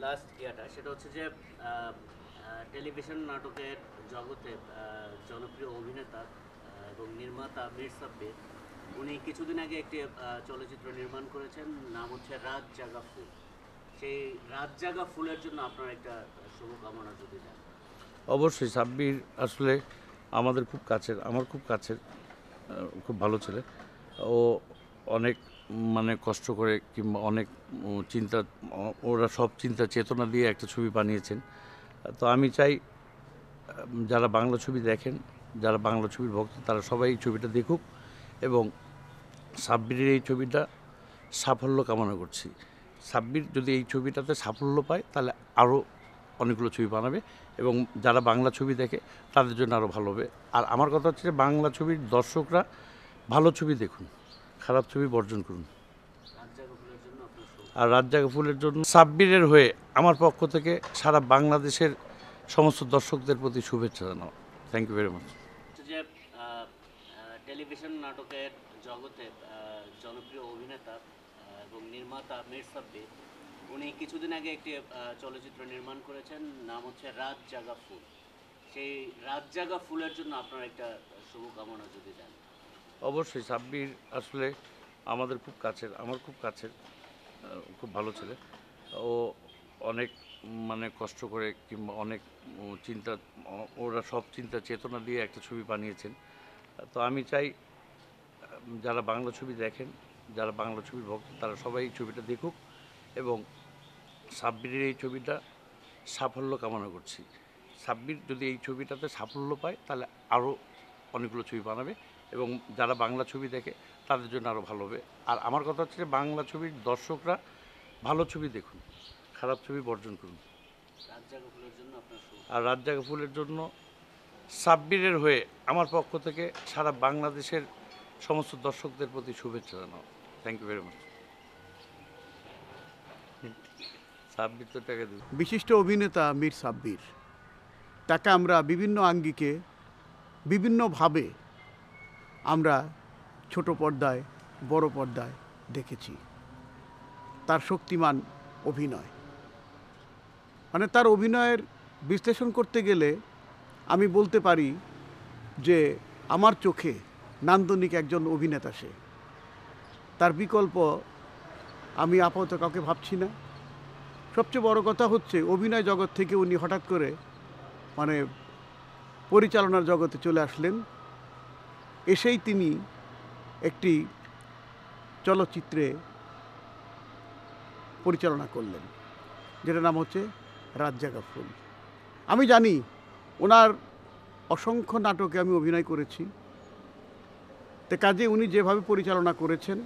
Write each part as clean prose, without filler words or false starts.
Last ইয়াটা সেটা হচ্ছে যে টেলিভিশন নাটকের জগতে জনপ্রিয় অভিনেতা এবং নির্মাতা মীর সাব্বির উনি কিছুদিন আগে একটি চলচ্চিত্র নির্মাণ করেছেন, নাম হচ্ছে রাত জাগা ফুল। সেই রাত জাগা ফুলের জন্য আপনার একটা শুভকামনা যদি দেন। অবশ্যই সাব্বির আসলে আমাদের খুব কাছের, আমার খুব কাছের, খুব ভালো ছেলে। ও অনেক মানে কষ্ট করে কিংবা অনেক চিন্তা, ওরা সব চিন্তা চেতনা দিয়ে একটা ছবি বানিয়েছেন। তো আমি চাই যারা বাংলা ছবি দেখেন, যারা বাংলা ছবির ভক্ত, তারা সবাই এই ছবিটা দেখুক এবং সাব্বিরের এই ছবিটা সাফল্য কামনা করছি। সাব্বির যদি এই ছবিটাতে সাফল্য পায় তাহলে আরও অনেকগুলো ছবি বানাবে এবং যারা বাংলা ছবি দেখে তাদের জন্য আরও ভালো হবে। আর আমার কথা হচ্ছে যে বাংলা ছবির দর্শকরা ভালো ছবি দেখুন, খারাপ ছবি বর্জন করুন। রাত জাগা ফুলের জন্য আপনার আর রাত জাগা ফুলের জন্য সাব্বিরের হয়ে আমার পক্ষ থেকে সারা বাংলাদেশের সমস্ত দর্শকদের প্রতি শুভেচ্ছা জানাও। Thank you very much. হচ্ছে যে টেলিভিশন নাটকের জগতে জনপ্রিয় অভিনেতা এবং নির্মাতা মীর সাব্বির উনি কিছুদিন আগে একটি চলচ্চিত্র নির্মাণ করেছেন, নাম হচ্ছে রাত জাগা ফুল। সেই রাত জাগা ফুলের জন্য আপনার একটা শুভকামনা যদি দেন। অবশ্যই সাব্বির আসলে আমাদের খুব কাছের, আমার খুব কাছের, খুব ভালো ছেলে। ও অনেক মানে কষ্ট করে কিংবা অনেক চিন্তা, ওরা সব চিন্তা চেতনা দিয়ে একটা ছবি বানিয়েছেন। তো আমি চাই যারা বাংলা ছবি দেখেন, যারা বাংলা ছবির ভক্ত, তারা সবাই এই ছবিটা দেখুক এবং সাব্বিরের এই ছবিটা সাফল্য কামনা করছি। সাব্বির যদি এই ছবিটাতে সাফল্য পায় তাহলে আরও অনেকগুলো ছবি বানাবে এবং যারা বাংলা ছবি দেখে তাদের জন্য আরও ভালো হবে। আর আমার কথা হচ্ছে যে বাংলা ছবির দর্শকরা ভালো ছবি দেখুন, খারাপ ছবি বর্জন করুন। রাত জাগা ফুলের জন্য আপনার আর রাত জাগা ফুলের জন্য সাব্বিরের হয়ে আমার পক্ষ থেকে সারা বাংলাদেশের সমস্ত দর্শকদের প্রতি শুভেচ্ছা জানাও। Thank you very much. Sabbir তো টাকা দেবে। বিশিষ্ট অভিনেতা মীর সাব্বির, তাকে আমরা বিভিন্ন আঙ্গিকে বিভিন্নভাবে আমরা ছোট পর্দায় বড় পর্দায় দেখেছি। তার শক্তিমান অভিনয়, মানে তার অভিনয়ের বিশ্লেষণ করতে গেলে আমি বলতে পারি যে আমার চোখে নান্দনিক একজন অভিনেতা সে। তার বিকল্প আমি আপাতত কাউকে ভাবছি না। সবচেয়ে বড় কথা হচ্ছে অভিনয় জগৎ থেকে উনি হঠাৎ করে মানে পরিচালনার জগতে চলে আসলেন। এসেই তিনি একটি চলচ্চিত্রে পরিচালনা করলেন, যেটার নাম হচ্ছে রাত জাগা ফুল। আমি জানি ওনার অসংখ্য নাটকে আমি অভিনয় করেছি, তো কাজে উনি যেভাবে পরিচালনা করেছেন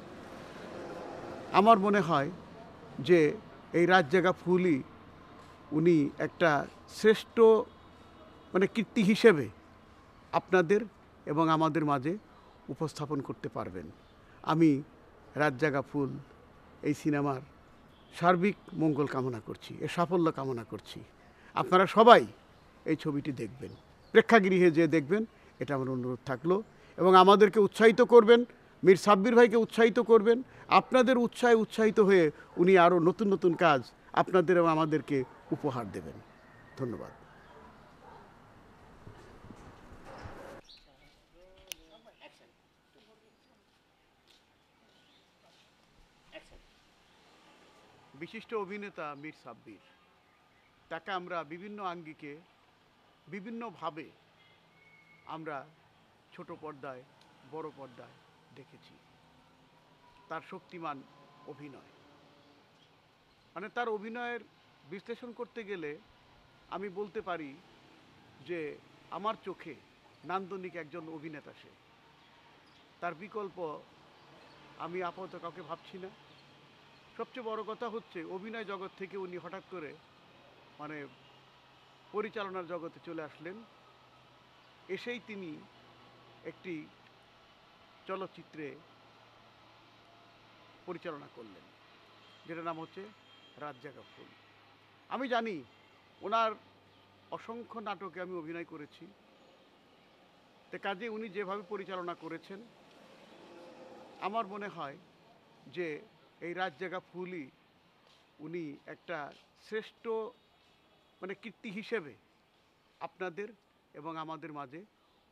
আমার মনে হয় যে এই রাত জাগা ফুলই উনি একটা শ্রেষ্ঠ মানে কীর্তি হিসেবে আপনাদের এবং আমাদের মাঝে উপস্থাপন করতে পারবেন। আমি রাত জাগা ফুল এই সিনেমার সার্বিক মঙ্গল কামনা করছি, এর সাফল্য কামনা করছি। আপনারা সবাই এই ছবিটি দেখবেন, প্রেক্ষাগৃহে যে দেখবেন, এটা আমার অনুরোধ থাকলো। এবং আমাদেরকে উৎসাহিত করবেন, মীর সাব্বির ভাইকে উৎসাহিত করবেন। আপনাদের উৎসাহে উৎসাহিত হয়ে উনি আরও নতুন নতুন কাজ আপনাদের এবং আমাদেরকে উপহার দেবেন। ধন্যবাদ। বিশিষ্ট অভিনেতা মীর সাব্বির, তাকে আমরা বিভিন্ন আঙ্গিকে বিভিন্নভাবে আমরা ছোট পর্দায় বড় পর্দায় দেখেছি। তার শক্তিমান অভিনয়, মানে তার অভিনয়ের বিশ্লেষণ করতে গেলে আমি বলতে পারি যে আমার চোখে নান্দনিক একজন অভিনেতা সে। তার বিকল্প আমি আপাতত কাউকে ভাবছি না। সবচেয়ে বড় কথা হচ্ছে অভিনয় জগৎ থেকে উনি হঠাৎ করে মানে পরিচালনার জগতে চলে আসলেন। এসেই তিনি একটি চলচ্চিত্রে পরিচালনা করলেন, যেটার নাম হচ্ছে রাত জাগা ফুল। আমি জানি ওনার অসংখ্য নাটকে আমি অভিনয় করেছি, তো কাজে উনি যেভাবে পরিচালনা করেছেন আমার মনে হয় যে এই রাত জাগা ফুলই উনি একটা শ্রেষ্ঠ মানে কীর্তি হিসেবে আপনাদের এবং আমাদের মাঝে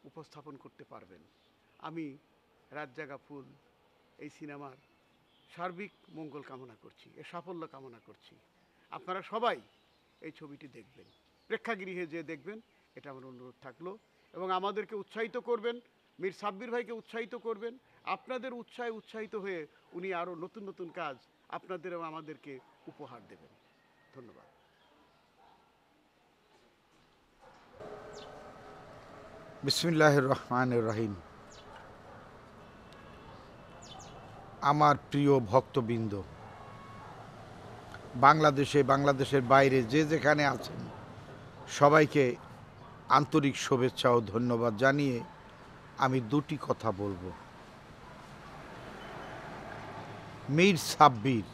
উপস্থাপন করতে পারবেন। আমি রাত জাগা ফুল এই সিনেমার সার্বিক মঙ্গল কামনা করছি, এর সাফল্য কামনা করছি। আপনারা সবাই এই ছবিটি দেখবেন, প্রেক্ষাগৃহে যে দেখবেন, এটা আমার অনুরোধ থাকলো। এবং আমাদেরকে উৎসাহিত করবেন, মীর সাব্বির ভাইকে উৎসাহিত করবেন। আপনাদের উৎসাহে উৎসাহিত হয়ে উনি আরও নতুন নতুন কাজ আপনাদের এবং আমাদেরকে উপহার দেবেন। ধন্যবাদ। বিসমিল্লাহির রহমানির রহিম। আমার প্রিয় ভক্তবৃন্দ, বাংলাদেশে, বাংলাদেশের বাইরে যে যেখানে আছেন, সবাইকে আন্তরিক শুভেচ্ছা ও ধন্যবাদ জানিয়ে আমি দুটি কথা বলবো। মীর সাব্বির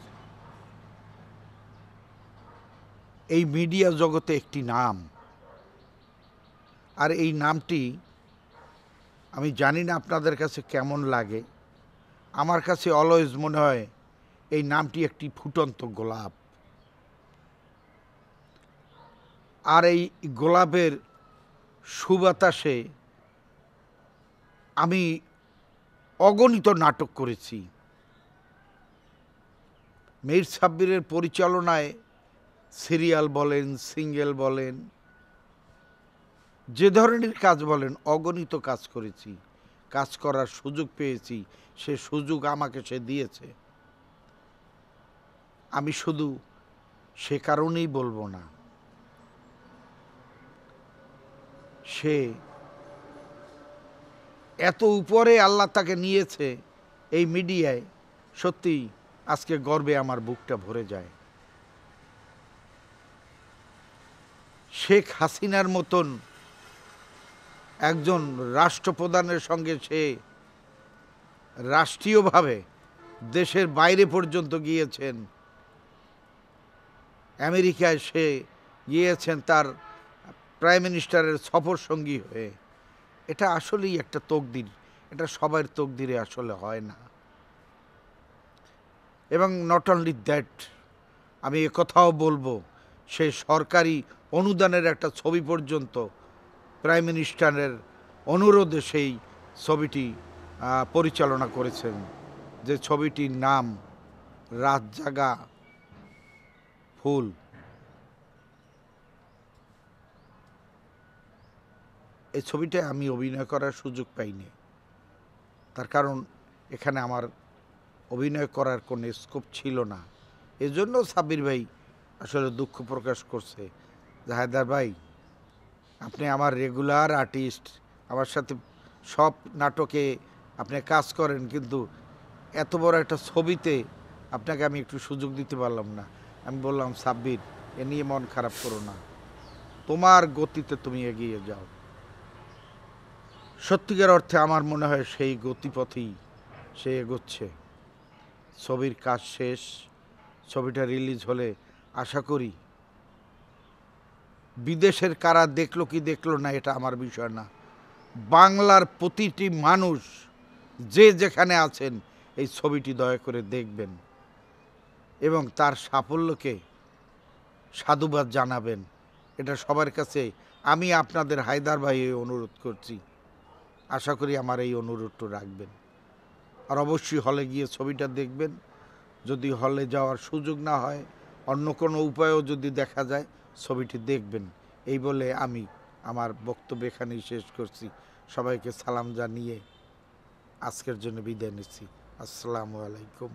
এই মিডিয়া জগতে একটি নাম, আর এই নামটি আমি জানি না আপনাদের কাছে কেমন লাগে, আমার কাছে অলওয়েজ মনে হয় এই নামটি একটি ফুটন্ত গোলাপ। আর এই গোলাপের সুবাতাসে আমি অগণিত নাটক করেছি। মীর সাব্বিরের পরিচালনায় সিরিয়াল বলেন, সিঙ্গেল বলেন, যে ধরনের কাজ বলেন, অগণিত কাজ করেছি। কাজ করার সুযোগ পেয়েছি, সে সুযোগ আমাকে সে দিয়েছে। আমি শুধু সে কারণেই বলবো না, সে এত উপরে আল্লাহ তাকে নিয়েছে এই মিডিয়ায়, সত্যি আজকে গর্বে আমার বুকটা ভরে যায়। শেখ হাসিনার মতন একজন রাষ্ট্রপ্রধানের সঙ্গে সে রাষ্ট্রীয়ভাবে দেশের বাইরে পর্যন্ত গিয়েছেন। আমেরিকায় সে গিয়েছেন তার প্রাইম মিনিস্টারের সফর সঙ্গী হয়ে। এটা আসলেই একটা তকদির, এটা সবার তকদিরে আসলে হয় না। এবং নট অনলি দ্যাট, আমি কথাও বলবো, সে সরকারি অনুদানের একটা ছবি পর্যন্ত প্রাইম মিনিস্টারের অনুরোধে সেই ছবিটি পরিচালনা করেছেন, যে ছবিটির নাম রাত জাগা ফুল। এই ছবিটায় আমি অভিনয় করার সুযোগ পাইনি, তার কারণ এখানে আমার অভিনয় করার কোনো স্কোপ ছিল না। এজন্য সাব্বির ভাই আসলে দুঃখ প্রকাশ করছে যে হায়দার ভাই, আপনি আমার রেগুলার আর্টিস্ট, আমার সাথে সব নাটকে আপনি কাজ করেন, কিন্তু এত বড় একটা ছবিতে আপনাকে আমি একটু সুযোগ দিতে পারলাম না। আমি বললাম, সাব্বির, এ নিয়ে মন খারাপ করো না, তোমার গতিতে তুমি এগিয়ে যাও। সত্যিকার অর্থে আমার মনে হয় সেই গতিপথেই সে এগোচ্ছে। ছবির কাজ শেষ, ছবিটা রিলিজ হলে আশা করি বিদেশের কারা দেখলো কি দেখলো না এটা আমার বিষয় না, বাংলার প্রতিটি মানুষ যে যেখানে আছেন এই ছবিটি দয়া করে দেখবেন এবং তার সাফল্যকে সাধুবাদ জানাবেন। এটা সবার কাছে আমি আপনাদের হায়দার ভাই অনুরোধ করছি। আশা করি আমার এই অনুরোধটা রাখবেন। আর অবশ্যই হলে গিয়ে ছবিটা দেখবেন। যদি হলে যাওয়ার সুযোগ না হয়, অন্য কোনো উপায়ও যদি দেখা যায়, ছবিটি দেখবেন। এই বলে আমি আমার বক্তব্য এখানেই শেষ করছি। সবাইকে সালাম জানিয়ে আজকের জন্য বিদায় নিচ্ছি। আসসালামু আলাইকুম।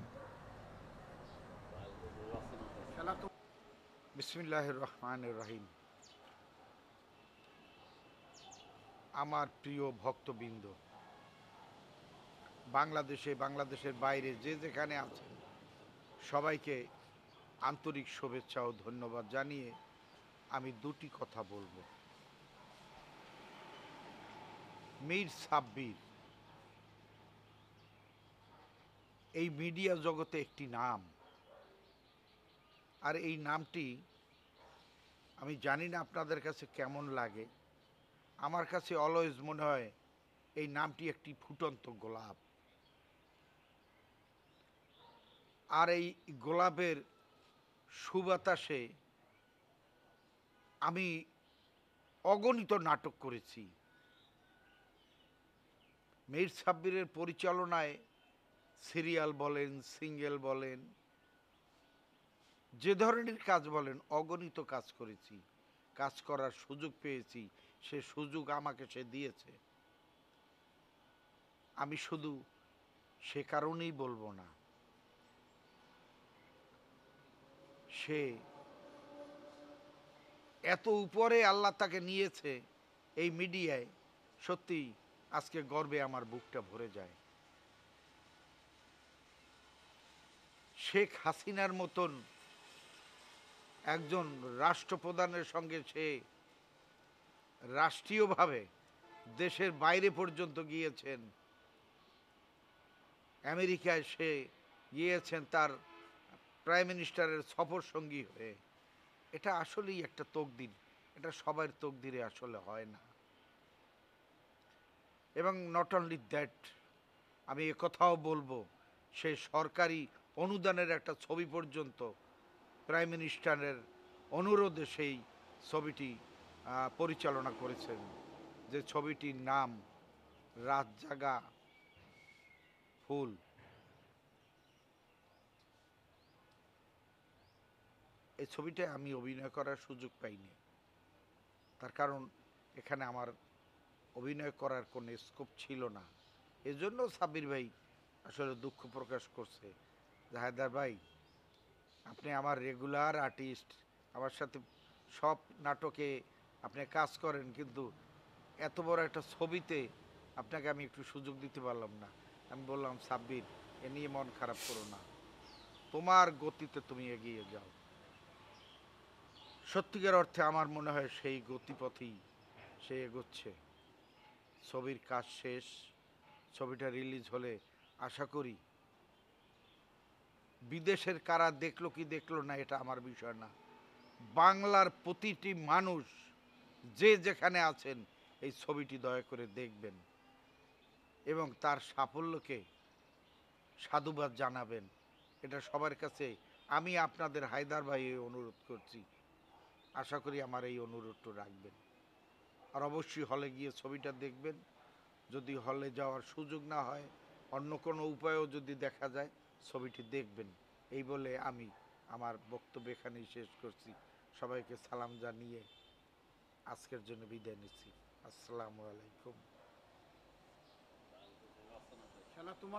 বিসমিল্লাহির রহমানির রহিম। আমার প্রিয় ভক্তবৃন্দ, বাংলাদেশে, বাংলাদেশের বাইরে যে যেখানে আছেন, সবাইকে আন্তরিক শুভেচ্ছা ও ধন্যবাদ জানিয়ে আমি দুটি কথা বলবো। মীর সাব্বির এই মিডিয়া জগতে একটি নাম, আর এই নামটি আমি জানি না আপনাদের কাছে কেমন লাগে, আমার কাছে অলওয়েজ মনে হয় এই নামটি একটি ফুটন্ত গোলাপ। আর এই গোলাপের সুবাতাসে আমি অগণিত নাটক করেছি। মীর সাব্বিরের পরিচালনায় সিরিয়াল বলেন, সিঙ্গেল বলেন, যে ধরনের কাজ বলেন, অগণিত কাজ করেছি। কাজ করার সুযোগ পেয়েছি, সে সুযোগ আমাকে সে দিয়েছে। আমি শুধু সে কারণেই বলবো না, সে এত উপরে আল্লাহ তাকে নিয়েছে এই মিডিয়ায়, সত্যি আজকে গর্বে আমার বুকটা ভরে যায়। শেখ হাসিনার মতন একজন রাষ্ট্রপ্রধানের সঙ্গে সে রাষ্ট্রীয়ভাবে দেশের বাইরে পর্যন্ত গিয়েছেন। আমেরিকায় সে গিয়েছেন তার প্রাইম মিনিস্টারের সফর সঙ্গী হয়ে। এটা আসলেই একটা তকদির, এটা সবার তকদিরে আসলে হয় না। এবং নট অনলি দ্যাট, আমি কথাও বলবো, সে সরকারি অনুদানের একটা ছবি পর্যন্ত প্রাইম মিনিস্টারের অনুরোধে সেই ছবিটি পরিচালনা করেছেন, যে ছবিটির নাম রাত জাগা ফুল। এই ছবিটায় আমি অভিনয় করার সুযোগ পাইনি, তার কারণ এখানে আমার অভিনয় করার কোনো স্কোপ ছিল না। এজন্য সাব্বির ভাই আসলে দুঃখ প্রকাশ করছে যে হায়দার ভাই, আপনি আমার রেগুলার আর্টিস্ট, আমার সাথে সব নাটকে আপনি কাজ করেন, কিন্তু এত বড় একটা ছবিতে আপনাকে আমি একটু সুযোগ দিতে পারলাম না। আমি বললাম, সাব্বির, এ নিয়ে মন খারাপ করো না, তোমার গতিতে তুমি এগিয়ে যাও। সত্যিকার অর্থে আমার মনে হয় সেই গতিপথেই সে এগোচ্ছে। ছবির কাজ শেষ, ছবিটা রিলিজ হলে আশা করি বিদেশের কারা দেখলো কি দেখলো না এটা আমার বিষয় না, বাংলার প্রতিটি মানুষ যে যেখানে আছেন এই ছবিটি দয়া করে দেখবেন এবং তার সাফল্যকে সাধুবাদ জানাবেন। এটা সবার কাছে আমি আপনাদের হায়দার ভাই অনুরোধ করছি। আশা করি আমার এই অনুরোধটা রাখবেন। আর অবশ্যই হলে গিয়ে ছবিটা দেখবেন। যদি হলে যাওয়ার সুযোগ না হয়, অন্য কোনো উপায়ও যদি দেখা যায়, ছবিটি দেখবেন। এই বলে আমি আমার বক্তব্য এখানেই শেষ করছি। সবাইকে সালাম জানিয়ে আজকের জন্য বিদায় নিচ্ছি। আসসালামু আলাইকুম। শালা তোমার